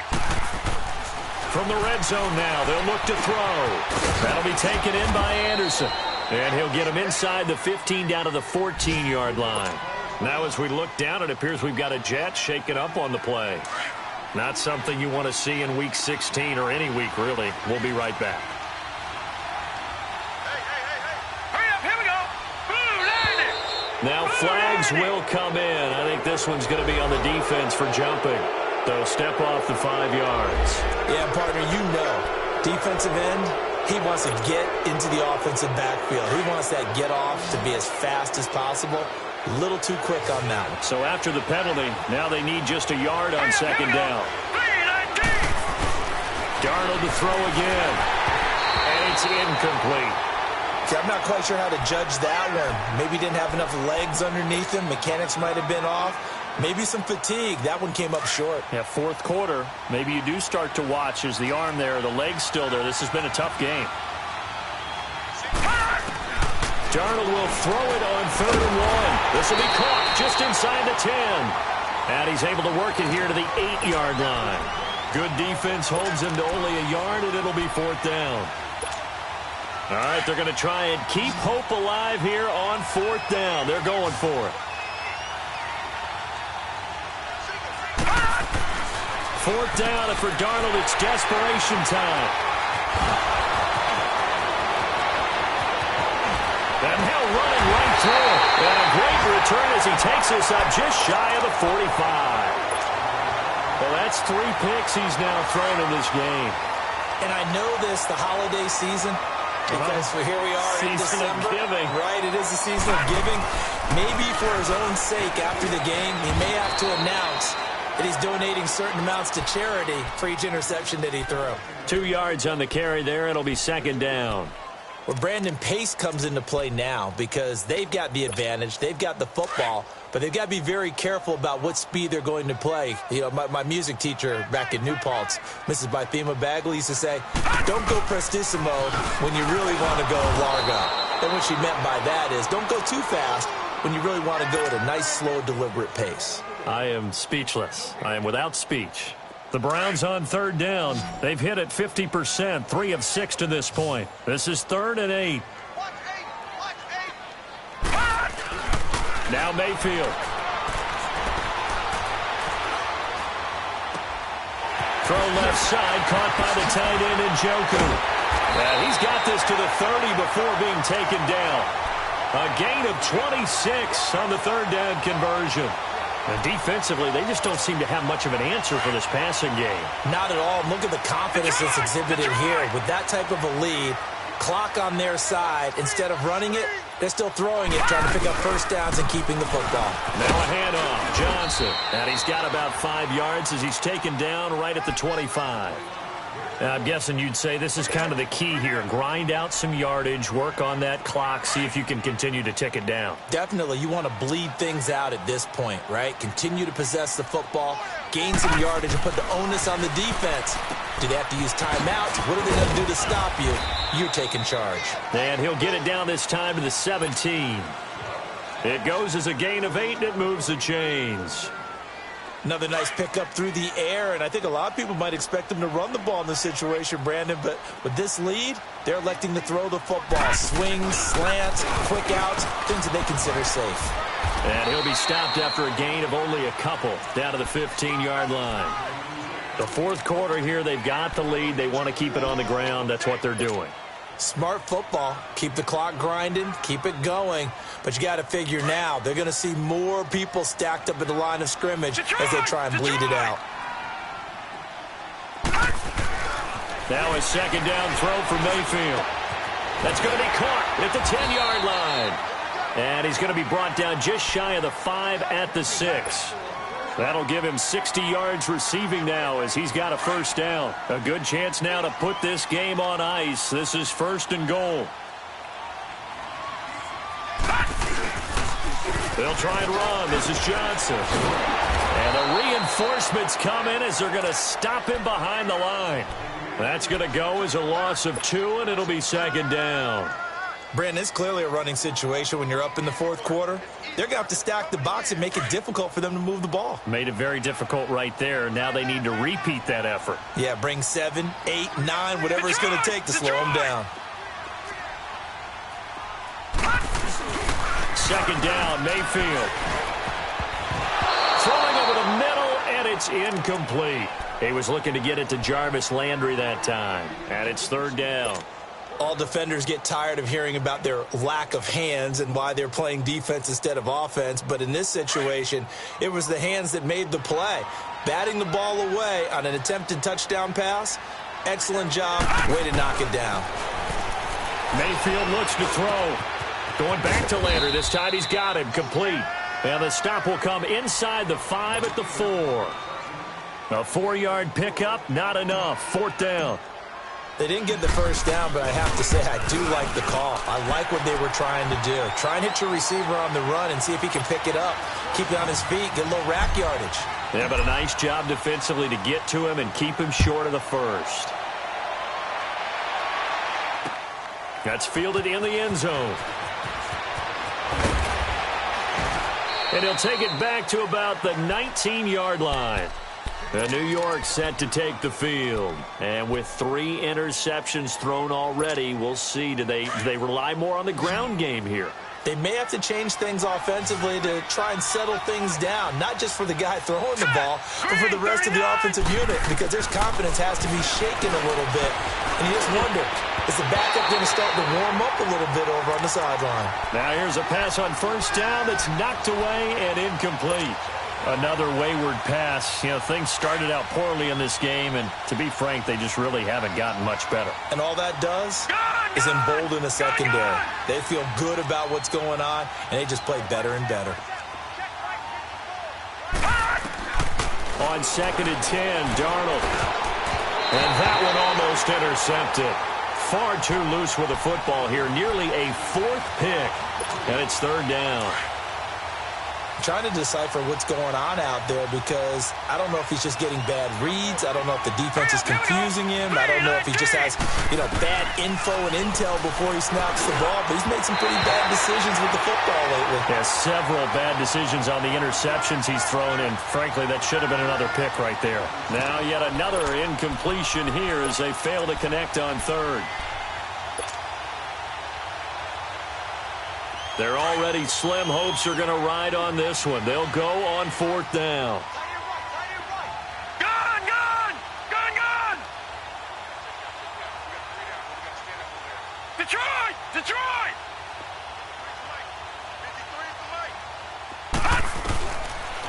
From the red zone now, they'll look to throw. That'll be taken in by Anderson. And he'll get him inside the 15 down to the 14-yard line. Now as we look down, it appears we've got a jet shaken up on the play. Not something you want to see in Week 16 or any week, really. We'll be right back. Hurry up, here we go. Blue, landing. Now flags will come in. I think this one's going to be on the defense for jumping. They'll step off the 5 yards. Yeah, partner, you know, defensive end, he wants to get into the offensive backfield. He wants that get off to be as fast as possible. A little too quick on that one. So after the penalty, now they need just a yard on second down. Darnold to throw again. And it's incomplete. See, I'm not quite sure how to judge that one. Maybe didn't have enough legs underneath him. Mechanics might have been off. Maybe some fatigue. That one came up short. Yeah, fourth quarter. Maybe you do start to watch as the arm there, the leg's still there. This has been a tough game. Darnold will throw it on 3rd and 1. This will be caught just inside the 10. And he's able to work it here to the 8-yard line. Good defense holds him to only a yard, and it'll be 4th down. All right, they're going to try and keep hope alive here on 4th down. They're going for it. 4th down, and for Darnold, it's desperation time. And Hill running right through it. And a great return as he takes this up just shy of the 45. Well, that's 3 picks he's now thrown in this game. And I know this, the holiday season, because here we are in December. Season of giving. Right, it is the season of giving. Maybe for his own sake after the game, he may have to announce that he's donating certain amounts to charity for each interception that he threw. 2 yards on the carry there. It'll be 2nd down. Well, Brandon, pace comes into play now because they've got the advantage. They've got the football, but they've got to be very careful about what speed they're going to play. You know, my music teacher back in New Paltz, Mrs. Bythema Bagley, used to say, don't go prestissimo when you really want to go largo. And what she meant by that is don't go too fast when you really want to go at a nice, slow, deliberate pace. I am speechless. I am without speech. The Browns on 3rd down. They've hit it 50%, 3 of 6 to this point. This is 3rd and 8. Now Mayfield. Throw left side, caught by the tight end Njoku. And he's got this to the 30 before being taken down. A gain of 26 on the 3rd down conversion. And defensively, they just don't seem to have much of an answer for this passing game. Not at all. Look at the confidence that's exhibited here. With that type of a lead, clock on their side, instead of running it, they're still throwing it, trying to pick up first downs and keeping the football. Now a handoff. Johnson. And he's got about 5 yards as he's taken down right at the 25. I'm guessing you'd say this is kind of the key here. Grind out some yardage, work on that clock, see if you can continue to tick it down. Definitely. You want to bleed things out at this point, right? Continue to possess the football, gain some yardage, and put the onus on the defense. Do they have to use timeouts? What are they going to do to stop you? You're taking charge. And he'll get it down this time to the 17. It goes as a gain of 8, and it moves the chains. Another nice pickup through the air, and I think a lot of people might expect them to run the ball in this situation, Brandon, but with this lead, they're electing to throw the football. Swings, slants, quick outs, things that they consider safe. And he'll be stopped after a gain of only a couple, down to the 15-yard line. The 4th quarter here, they've got the lead. They want to keep it on the ground. That's what they're doing. Smart football. Keep the clock grinding, keep it going. But you got to figure now, they're going to see more people stacked up at the line of scrimmage as they try and bleed it out. Now a second down throw for Mayfield. That's going to be caught at the 10-yard line. And he's going to be brought down just shy of the 5 at the 6. That'll give him 60 yards receiving now as he's got a first down. A good chance now to put this game on ice. This is 1st and goal. They'll try and run. This is Johnson. And the reinforcements come in as they're going to stop him behind the line. That's going to go as a loss of 2, and it'll be 2nd down. Brandon, it's clearly a running situation when you're up in the 4th quarter. They're going to have to stack the box and make it difficult for them to move the ball. Made it very difficult right there. Now they need to repeat that effort. Yeah, bring 7, 8, 9, whatever it's going to take to slow them down. 2nd down, Mayfield. Throwing over the middle, and it's incomplete. He was looking to get it to Jarvis Landry that time. And it's 3rd down. All defenders get tired of hearing about their lack of hands and why they're playing defense instead of offense. But in this situation, it was the hands that made the play. Batting the ball away on an attempted touchdown pass. Excellent job. Way to knock it down. Mayfield looks to throw. Going back to Landry. This time he's got him complete. And the stop will come inside the 5 at the 4. A 4-yard pickup, not enough. 4th down. They didn't get the first down, but I have to say I do like the call. I like what they were trying to do. Try and hit your receiver on the run and see if he can pick it up. Keep it on his feet, get a little rack yardage. Yeah, but a nice job defensively to get to him and keep him short of the first. That's fielded in the end zone. And he'll take it back to about the 19-yard line. New York set to take the field. And with 3 interceptions thrown already, we'll see. Do they rely more on the ground game here? They may have to change things offensively to try and settle things down, not just for the guy throwing the ball, but for the rest of the offensive unit, because their confidence has to be shaken a little bit. And you just wonder, is the backup going to start to warm up a little bit over on the sideline? Now here's a pass on first down that's knocked away and incomplete. Another wayward pass. You know, things started out poorly in this game, and to be frank, they just really haven't gotten much better. And all that does is embolden the secondary. They feel good about what's going on, and they just play better and better. On 2nd and 10, Darnold. And that one almost intercepted. Far too loose with the football here. Nearly a 4th pick. And it's 3rd down. Trying to decipher what's going on out there because I don't know if he's just getting bad reads. I don't know if the defense is confusing him. I don't know if he just has, bad info and intel before he snaps the ball. But he's made some pretty bad decisions with the football lately. Yeah, several bad decisions on the interceptions he's thrown, and frankly, that should have been another pick right there. Now yet another incompletion here as they fail to connect on 3rd. Their already slim hopes are going to ride on this one. They'll go on 4th down. Gun! Gun! Gun! Gun! Detroit! Detroit!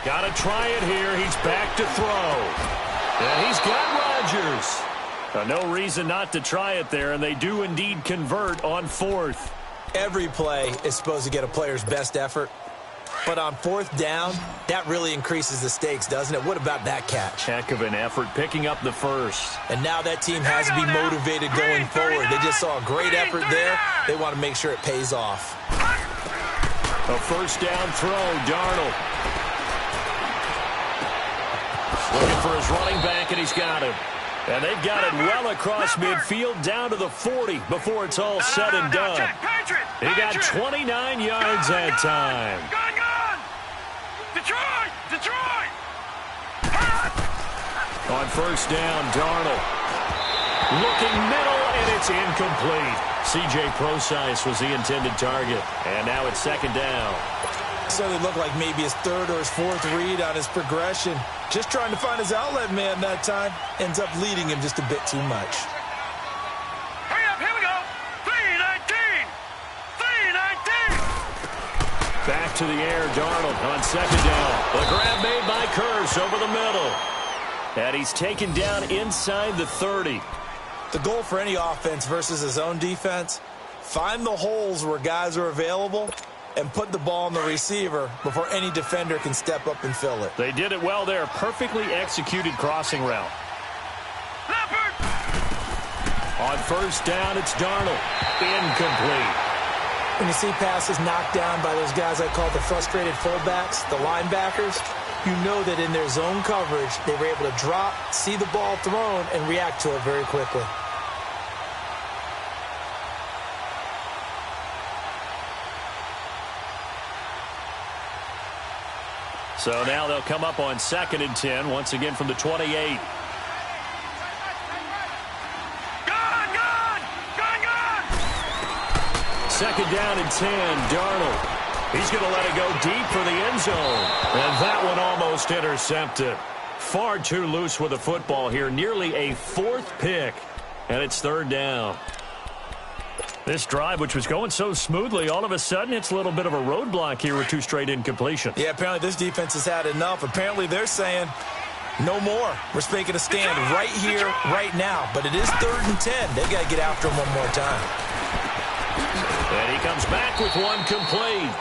Got to try it here. He's back to throw. And he's got Rodgers. No reason not to try it there, and they do indeed convert on 4th. Every play is supposed to get a player's best effort. But on 4th down, that really increases the stakes, doesn't it? What about that catch? Heck of an effort, picking up the first. And now that team has to be motivated going forward. They just saw a great effort there. They want to make sure it pays off. A first down throw, Darnold. Looking for his running back, and he's got him. And they've got it well across midfield down to the 40 before it's all said and done. He got 29 yards that time. Gun! Gun! Detroit! Detroit! On first down, Darnold. Looking middle, and it's incomplete. C.J. Prosise was the intended target. And now it's 2nd down. So it looked like maybe his 3rd or his 4th read on his progression. Just trying to find his outlet man that time. Ends up leading him just a bit too much. Hurry up, here we go. 3, to the air. Darnold on second down. The grab made by Kearse over the middle. And he's taken down inside the 30. The goal for any offense versus his own defense, find the holes where guys are available and put the ball on the receiver before any defender can step up and fill it. They did it well there. Perfectly executed crossing route. On first down, it's Darnold. Incomplete. When you see passes knocked down by those guys I call the frustrated fullbacks, the linebackers, you know that in their zone coverage, they were able to drop, see the ball thrown, and react to it very quickly. So now they'll come up on 2nd and 10, once again from the 28. Second down and 10, Darnold. He's going to let it go deep for the end zone. And that one almost intercepted. Far too loose with the football here. Nearly a 4th pick. And it's 3rd down. This drive, which was going so smoothly, all of a sudden it's a little bit of a roadblock here with 2 straight incompletions. Yeah, apparently this defense has had enough. Apparently they're saying, no more. We're making a stand right here, right now. But it is 3rd and 10. They've got to get after him one more time. And he comes back with one complete.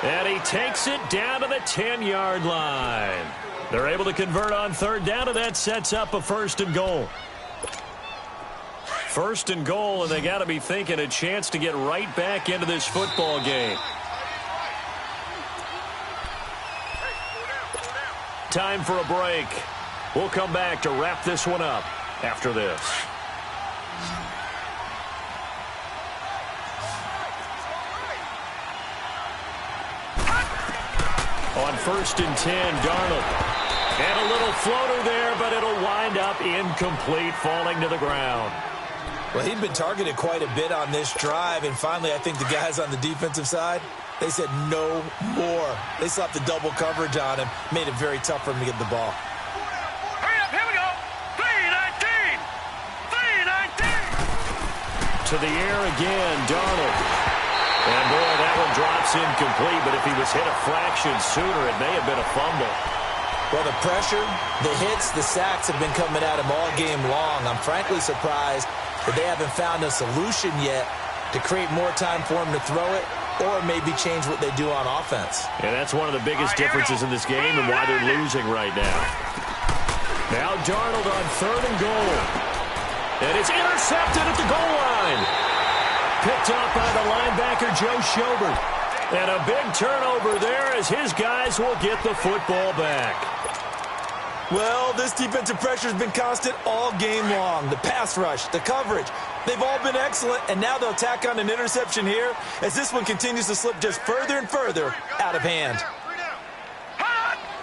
And he takes it down to the 10-yard line. They're able to convert on 3rd down, and that sets up a 1st and goal. 1st and goal, and they got to be thinking a chance to get right back into this football game. Time for a break. We'll come back to wrap this one up after this. On 1st and 10, Darnold. And a little floater there, but it'll wind up incomplete, falling to the ground. Well, he'd been targeted quite a bit on this drive, and finally I think the guys on the defensive side, they said no more. They slapped the double coverage on him, made it very tough for him to get the ball. Hurry up, here we go. 3-19. 3-19. To the air again, Darnold. And, boy, that one drops incomplete, but if he was hit a fraction sooner, it may have been a fumble. Well, the pressure, the hits, the sacks have been coming at him all game long. I'm frankly surprised that they haven't found a solution yet to create more time for him to throw it or maybe change what they do on offense. And that's one of the biggest differences in this game and why they're losing right now. Now Darnold on 3rd and goal. And it's intercepted at the goal line. Picked up by the linebacker, Joe Schobert. And a big turnover there as his guys will get the football back. Well, this defensive pressure has been constant all game long. The pass rush, the coverage, they've all been excellent, and now they'll tack on an interception here as this one continues to slip just further and further out of hand.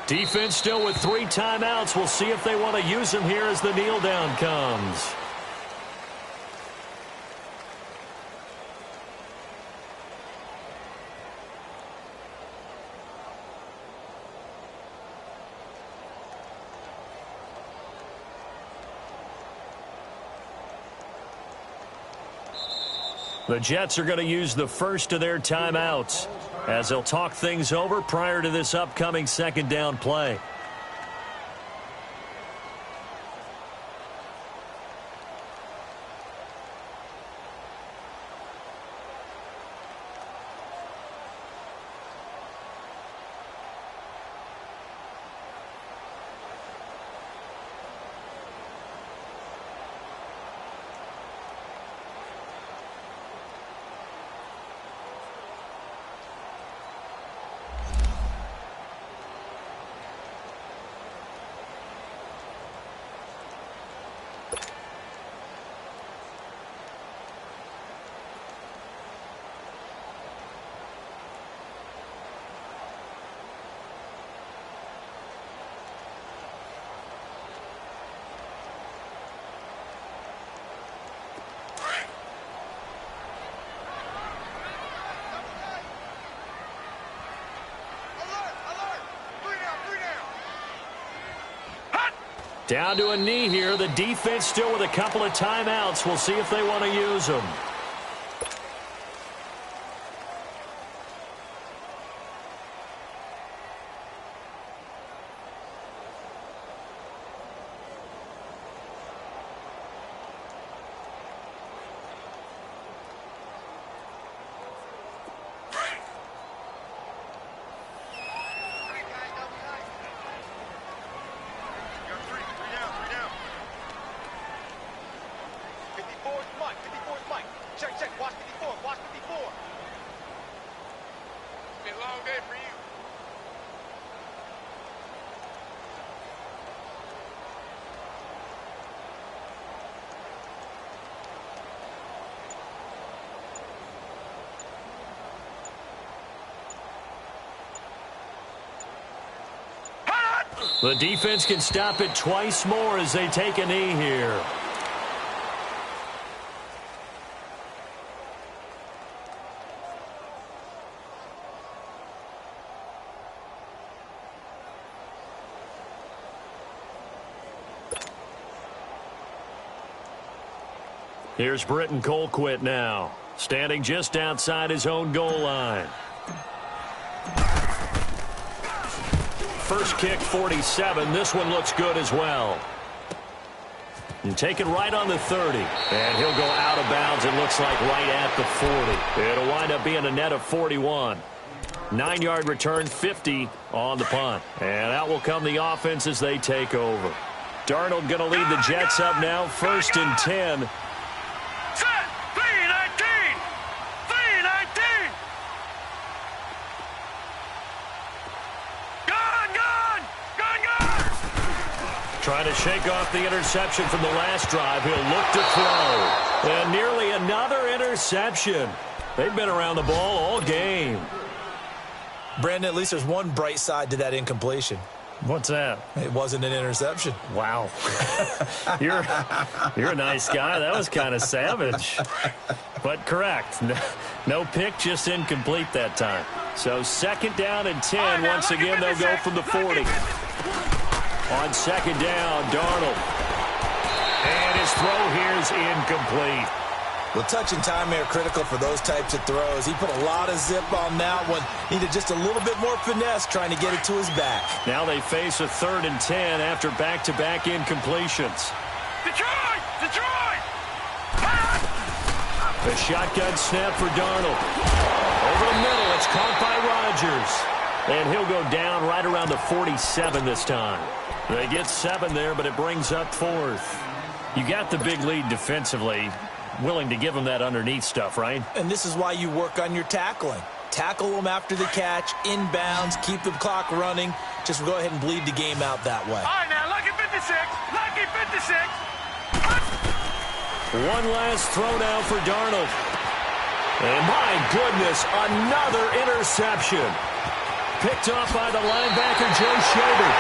Defense still with 3 timeouts. We'll see if they want to use them here as the kneel down comes. The Jets are going to use the first of their timeouts as they'll talk things over prior to this upcoming 2nd down play. Down to a knee here. The defense still with a couple of timeouts. We'll see if they want to use them. Check. Watch 54. Watch 54. Been a long day for you. The defense can stop it twice more as they take a knee here. Here's Britton Colquitt now, standing just outside his own goal line. First kick, 47. This one looks good as well. And taken right on the 30. And he'll go out of bounds, it looks like, right at the 40. It'll wind up being a net of 41. 9-yard return, 50 on the punt. And out will come the offense as they take over. Darnold going to lead the Jets up now, 1st and 10. Trying to shake off the interception from the last drive. He'll look to throw. And nearly another interception. They've been around the ball all game. Brandon, at least there's one bright side to that incompletion. What's that? It wasn't an interception. Wow. You're a nice guy. That was kind of savage. But correct. No pick, just incomplete that time. So 2nd down and 10. Once again, they'll go from the 40. On 2nd down, Darnold. And his throw here is incomplete. Well, touch and time are critical for those types of throws. He put a lot of zip on that one. Needed just a little bit more finesse trying to get it to his back. Now they face a 3rd and 10 after back-to-back incompletions. Detroit! The shotgun snap for Darnold. Over the middle, it's caught by Rodgers. And he'll go down right around the 47 this time. They get 7 there, but it brings up 4th. You got the big lead defensively. Willing to give them that underneath stuff, right? And this is why you work on your tackling. Tackle them after the catch, inbounds, keep the clock running. Just go ahead and bleed the game out that way. All right, now, lucky 56. Lucky 56. One last throw now for Darnold. And my goodness, another interception. Picked off by the linebacker, Joe Schobert.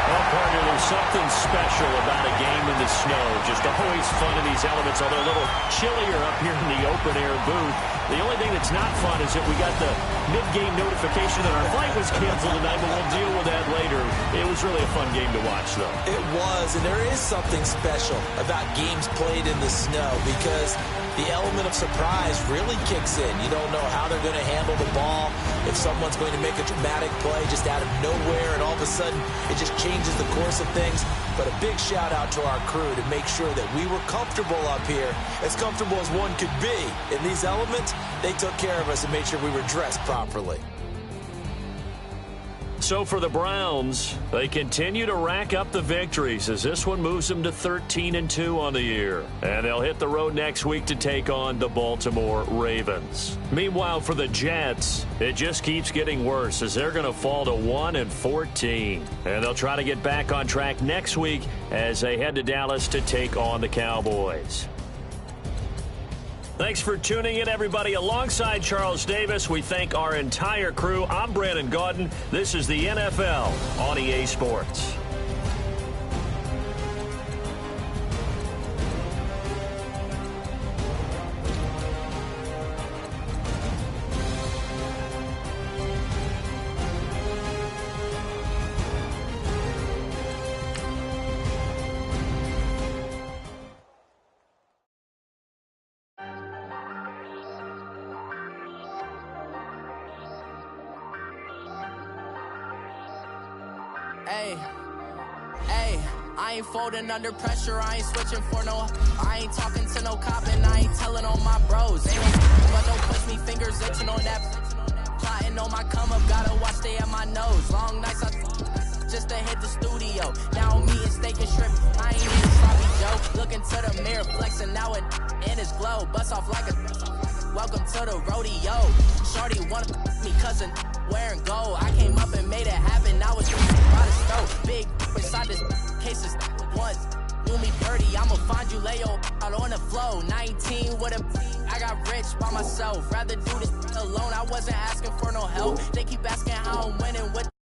Well, partner, there's something special about a game in the snow. Just always fun in these elements, although a little chillier up here in the open-air booth. The only thing that's not fun is that we got the mid-game notification that our flight was canceled tonight, but we'll deal with that later. It was really a fun game to watch, though. It was, and there is something special about games played in the snow because the element of surprise really kicks in. You don't know how they're going to handle the ball, if someone's going to make a dramatic play just out of nowhere, and all of a sudden it just changes the course of things. But a big shout out to our crew to make sure that we were comfortable up here, as comfortable as one could be. In these elements, they took care of us and made sure we were dressed properly. So for the Browns, they continue to rack up the victories as this one moves them to 13-2 on the year. And they'll hit the road next week to take on the Baltimore Ravens. Meanwhile, for the Jets, it just keeps getting worse as they're going to fall to 1-14. And they'll try to get back on track next week as they head to Dallas to take on the Cowboys. Thanks for tuning in, everybody. Alongside Charles Davis, we thank our entire crew. I'm Brandon Gaudin. This is the NFL on EA Sports. I ain't folding under pressure, I ain't switching for no, I ain't talking to no cop and I ain't telling on my bros. Ain't but don't push me, fingers itching on that, plotting on my come up, gotta watch they at my nose. Long nights, I just to hit the studio. Now I'm eating steak and shrimp. I ain't eating sloppy Joe. Look into the mirror, flexing now and in his glow. Bust off like a welcome to the rodeo. Shorty wanna me cousin wearing gold. I came up and made it happen. Now it's by the stove. Big inside this cases once. Do me dirty, I'ma find you, lay your out on the flow. 19 with a I got rich by myself. Rather do this alone. I wasn't asking for no help. They keep asking how I'm winning with